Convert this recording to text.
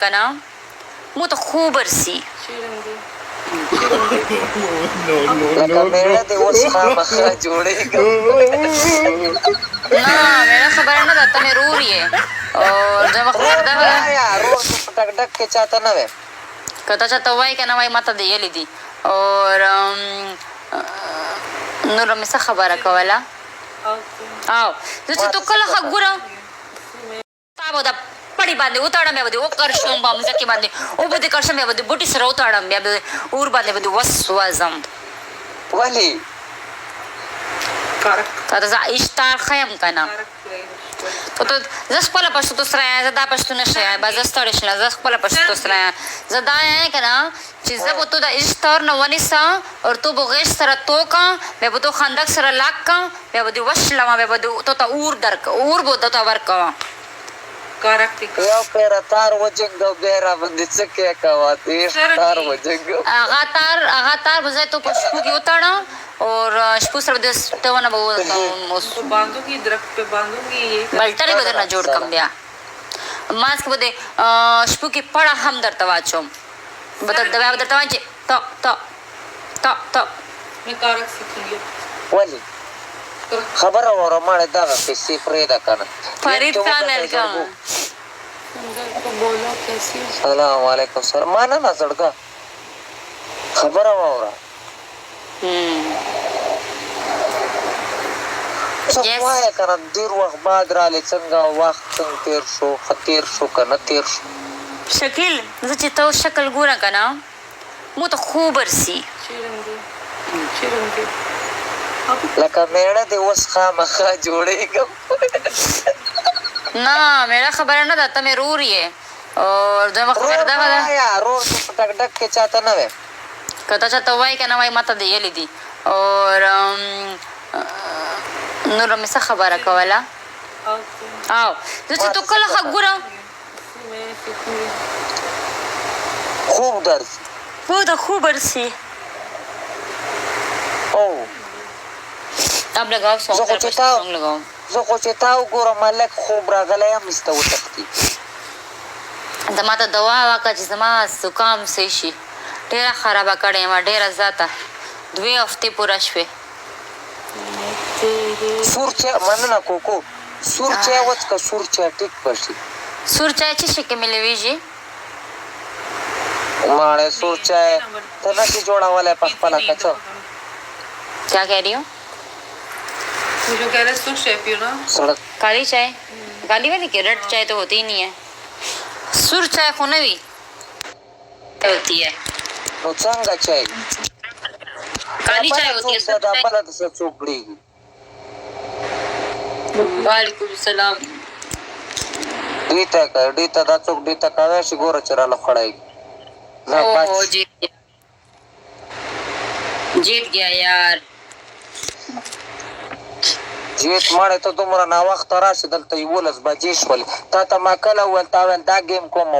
کنه مو ته خوب ورسي لکه میړه دې اوس خامخا جوړېږم نه میړه خبره نه ده ته مې رور یې او زما خبره دغه ده رور دې په ډک ډک کې چاته نه ویم که ته چاته وایي که نه وایي ما ته دې یلي دي اور نوره مې څه خبره کوله او زه چې تو کله ښه ګوره تا به د پړي باندې وتړم بیا به دې وکرشم به مځکې باندې اوبه دې کرشم بیا به دې بوټي سره وتړم بیا به اور باندې به دې وسوځم ولې تا ته زه اشتار ښیم که نه زه خپله پښتو سره یم زه دا پښتونه شه یم زه ستړې شله زه خپله پښتو سره یم زه دا یم که نه چې زه به تو د اشتار نه ونیسه اور تو به غیږ سره تو که بیا به تو خندق سره لاک که بیا به دې وشلمه بیا به دې تو ته اور اور به تو ته ورکوه یو پیره تار وجنګو بیا یې راباندې څه کې کوه دېر تار وجنګو هغه تار به زه تو په شپو کې وتړم اور شپو سره به دې ټونه به بلټرې به درنه جوړ کړم بیا ماسک به دې شپو کې پړه هم درته واچوم بیا به درته وایم چې ولې خبره وره ماړې دغه پیسې پرېږده که نه فرید خان ویلکم سلام علیکم سر ما نه نه زړګه خبره واوره څه وایه که نه ډېر وخت بعد رالې څنګه وخت څنګه تېر شو ښه تېر شو که نه تېر شو شکیل زه چې ته شکل ګوره که نه مو ته خوب ورسي لکه میړه دې اوس خامخا جوړېږم نه میړه خبره نه ده ته مې رور یې اور زما خبره دغه ده رور دې په ډک ډک کې چاته نه ویم که ته چاته وایي که نه وایي ما ته دې یلي دي اور نوره مې څه خبره کوله او زه چې تو کله ښه ګوره خوب درځي مو ته خوب ورسي او اب لګاو سونګ لګاو زه خو چې تا وګورم هلک خوب راغلی هم ایسته وتښتي زما ته دوا وکړه چې زما زکام صحیح شي ډېره خرابه کړې یم ډېره زیاته 2 هفتې پوره شوې سور چای مننه کوکو سور چای وڅښه سور چای ټیک به شي سور چای څه شي کې ملیږي ماړې سور چای ته نه شي جوړولی په خپله که څه क्या कह रही हो जो कह रहे सुर शेफ यू ना काली चाय काली वाली की रेड चाय तो होती ही नहीं है सुर चाय को नहीं होती है نو څنګه چای काली चाय होती है सुर دا चाय بله دسه څوک وړېږي वालेकुम सलाम دوی ته که دوی ته دا څوک دوی ته کوی شي ګوره چې راله خړېږي ओहो जीत गया यार جیت ماړې ته دومره ناوخته راشي دلته 11 بجې شولې تا ته ما کله وویل تا ویل دا ګیم کوم